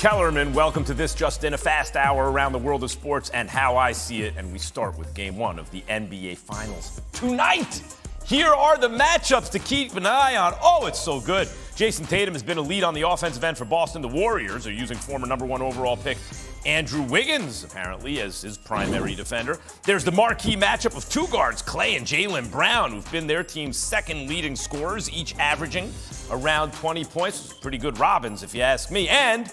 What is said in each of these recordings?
Kellerman, welcome to this just in, a fast hour around the world of sports and how I see it. And we start with game one of the NBA Finals tonight. Here are the matchups to keep an eye on. Oh, it's so good. Jason Tatum has been a lead on the offensive end for Boston. The Warriors are using former number one overall pick Andrew Wiggins, apparently, as his primary defender. There's the marquee matchup of two guards, Klay and Jaylen Brown, who've been their team's second leading scorers, each averaging around 20 points. Pretty good Robins, if you ask me. And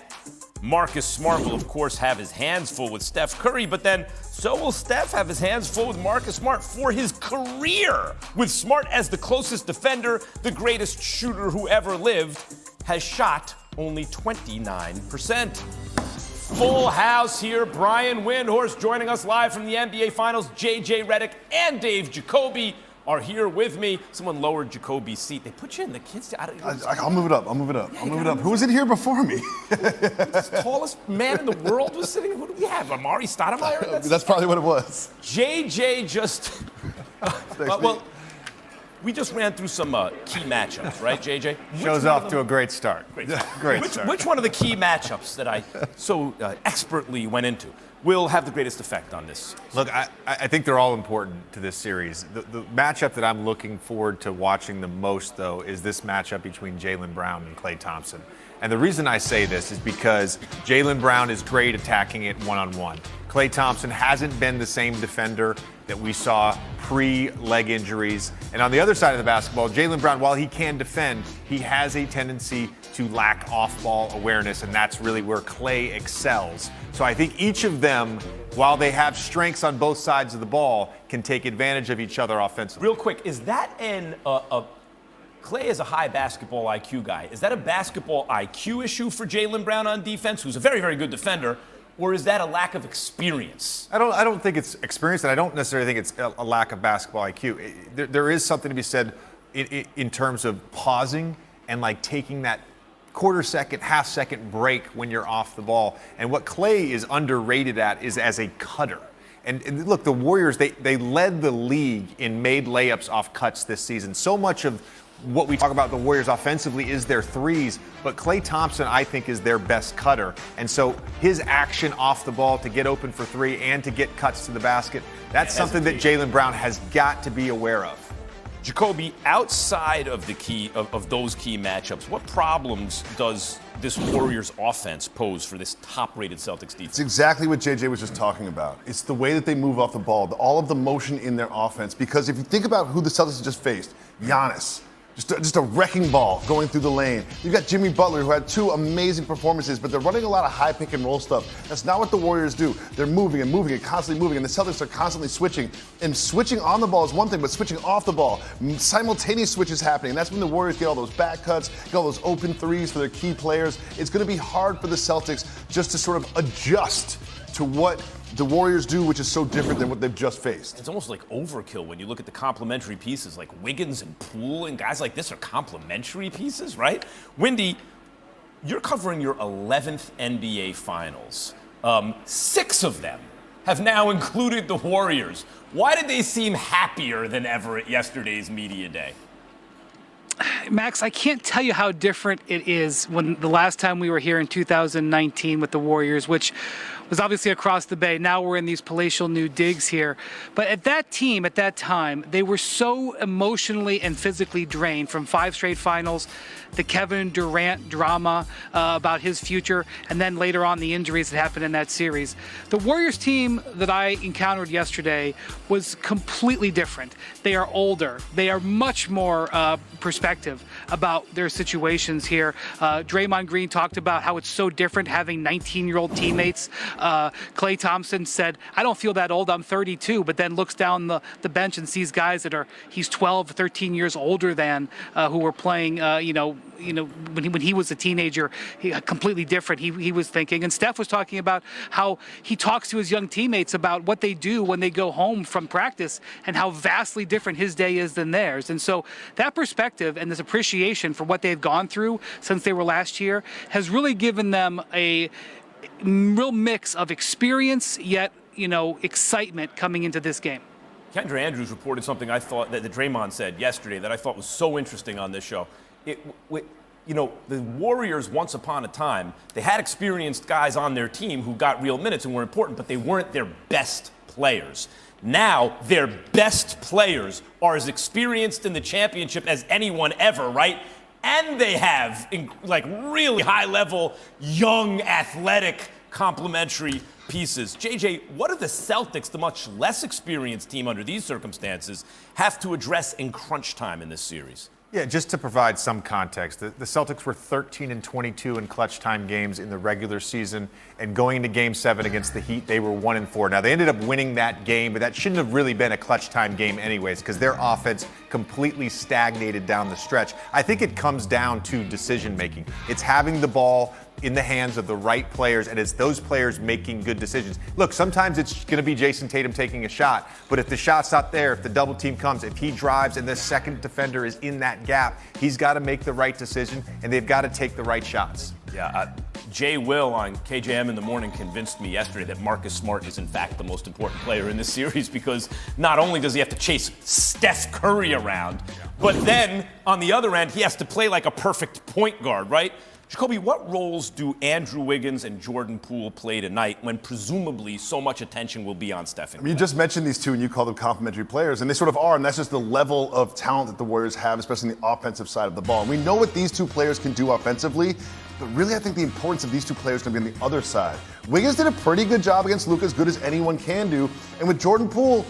Marcus Smart will, of course, have his hands full with Steph Curry, but then so will Steph have his hands full with Marcus Smart for his career. With Smart as the closest defender, the greatest shooter who ever lived has shot only 29%. Full house here. Brian Windhorst joining us live from the NBA Finals. JJ Redick and Dave Jacoby are here with me. Someone lowered Jacoby's seat. They put you in the kids' I'll move it up. Who was in here before me? The tallest man in the world was sitting. Who do we have? Amari Stoudemire? That's probably what it was. JJ just. Well, we just ran through some key matchups, right, JJ? Shows off to a great start. Great start. Which one of the key matchups that I so expertly went into will have the greatest effect on this? Look, I think they're all important to this series. The matchup that I'm looking forward to watching the most, though, is this matchup between Jaylen Brown and Klay Thompson. And the reason I say this is because Jaylen Brown is great attacking it one-on-one. Klay Thompson hasn't been the same defender that we saw pre-leg injuries. And on the other side of the basketball, Jaylen Brown, while he can defend, he has a tendency to lack off-ball awareness, and that's really where Klay excels. So I think each of them, while they have strengths on both sides of the ball, can take advantage of each other offensively. Real quick, is that Klay is a high basketball IQ guy. Is that a basketball IQ issue for Jaylen Brown on defense, who's a very, very good defender, or is that a lack of experience? I don't think it's experience, and I don't necessarily think it's a lack of basketball IQ. There is something to be said in terms of pausing and like taking that quarter-second, half-second break when you're off the ball. And what Klay is underrated at is as a cutter. And look, the Warriors, they led the league in made layups off cuts this season. So much of what we talk about the Warriors offensively is their threes, but Klay Thompson, I think, is their best cutter. And so his action off the ball to get open for three and to get cuts to the basket, that's something that Jaylen Brown has got to be aware of. Jacoby, outside of the key of those key matchups, what problems does this Warriors offense pose for this top-rated Celtics defense? It's exactly what JJ was just talking about. It's the way that they move off the ball, all of the motion in their offense. Because if you think about who the Celtics just faced, Giannis. Just a wrecking ball going through the lane. You've got Jimmy Butler, who had two amazing performances, but they're running a lot of high pick and roll stuff. That's not what the Warriors do. They're moving and constantly moving, and the Celtics are constantly switching. And switching on the ball is one thing, but switching off the ball, simultaneous switches happening. And that's when the Warriors get all those back cuts, get all those open threes for their key players. It's going to be hard for the Celtics just to sort of adjust to what the Warriors do, which is so different than what they've just faced. It's almost like overkill when you look at the complementary pieces, like Wiggins and Poole and guys like this are complementary pieces, right? Windy, you're covering your 11th NBA Finals. 6 of them have now included the Warriors. Why did they seem happier than ever at yesterday's media day? Max, I can't tell you how different it is when the last time we were here in 2019 with the Warriors, which was obviously across the bay. Now we're in these palatial new digs here. But at that team, at that time, they were so emotionally and physically drained from 5 straight finals, the Kevin Durant drama about his future, and then later on the injuries that happened in that series. The Warriors team that I encountered yesterday was completely different. They are older. They are much more perspective about their situations here. Draymond Green talked about how it's so different having 19-year-old teammates. Klay Thompson said, I don't feel that old, I'm 32, but then looks down the bench and sees guys that he's 12, 13 years older than, who were playing, when he was a teenager, completely different. He was thinking. And Steph was talking about how he talks to his young teammates about what they do when they go home from practice and how vastly different his day is than theirs. And so that perspective and this appreciation for what they've gone through since they were last year has really given them a real mix of experience, yet, excitement coming into this game. Kendra Andrews reported something I thought that Draymond said yesterday that I thought was so interesting on this show. the Warriors, once upon a time, they had experienced guys on their team who got real minutes and were important, but they weren't their best players. Now, their best players are as experienced in the championship as anyone ever, right? And they have, really high-level, young, athletic, complementary pieces. JJ, what do the Celtics, the much less experienced team under these circumstances, have to address in crunch time in this series? Yeah, just to provide some context, the Celtics were 13-22 in clutch time games in the regular season, and going into Game 7 against the Heat, they were 1-4. Now, they ended up winning that game, but that shouldn't have really been a clutch time game anyways, because their offense completely stagnated down the stretch. I think it comes down to decision making. It's having the ball in the hands of the right players, and it's those players making good decisions. Look, sometimes it's going to be Jason Tatum taking a shot, but if the shot's not there, if the double team comes, if he drives and the second defender is in that gap, he's got to make the right decision, and they've got to take the right shots. Yeah, Jay Will on KJM in the morning convinced me yesterday that Marcus Smart is in fact the most important player in this series, because not only does he have to chase Steph Curry around, but then on the other end, he has to play like a perfect point guard, right? Jacoby, what roles do Andrew Wiggins and Jordan Poole play tonight when presumably so much attention will be on Steph? You just mentioned these two and you call them complementary players, and they sort of are, and that's just the level of talent that the Warriors have, especially on the offensive side of the ball. And we know what these two players can do offensively, but really I think the importance of these two players is going to be on the other side. Wiggins did a pretty good job against Luka, as good as anyone can do, and with Jordan Poole,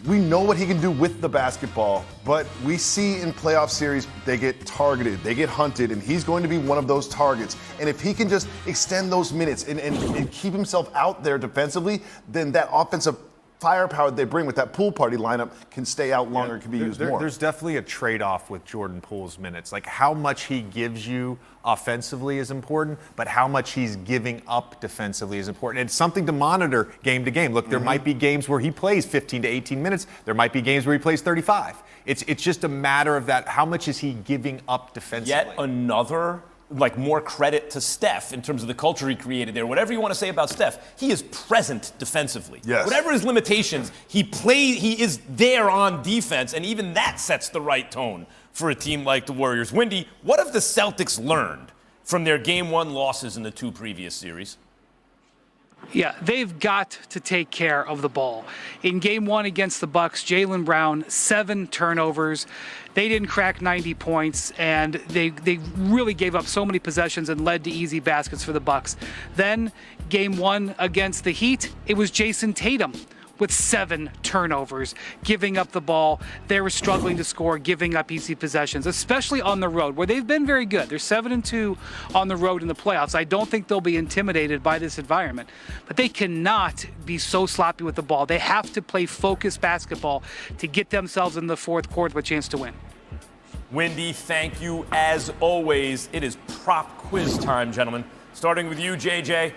we know what he can do with the basketball, but we see in playoff series they get targeted, they get hunted, and he's going to be one of those targets. And if he can just extend those minutes and keep himself out there defensively, then that offensive firepower they bring with that pool party lineup can stay out longer, can be used more. There's definitely a trade-off with Jordan Poole's minutes. Like, how much he gives you offensively is important, but how much he's giving up defensively is important. It's something to monitor game to game. Look, there might be games where he plays 15 to 18 minutes. There might be games where he plays 35. It's just a matter of that. How much is he giving up defensively? Yet another, more credit to Steph in terms of the culture he created there. Whatever you want to say about Steph, he is present defensively. Yes. Whatever his limitations, he is there on defense, and even that sets the right tone for a team like the Warriors. Windy, what have the Celtics learned from their Game 1 losses in the two previous series? Yeah, they've got to take care of the ball. In Game 1 against the Bucks, Jaylen Brown, 7 turnovers. They didn't crack 90 points, and they really gave up so many possessions and led to easy baskets for the Bucks. Then, Game 1 against the Heat, it was Jason Tatum with 7 turnovers, giving up the ball. They were struggling to score, giving up easy possessions, especially on the road, where they've been very good. They're 7-2 on the road in the playoffs. I don't think they'll be intimidated by this environment, but they cannot be so sloppy with the ball. They have to play focused basketball to get themselves in the fourth quarter with a chance to win. Windy, thank you as always. It is prop quiz time, gentlemen. Starting with you, JJ.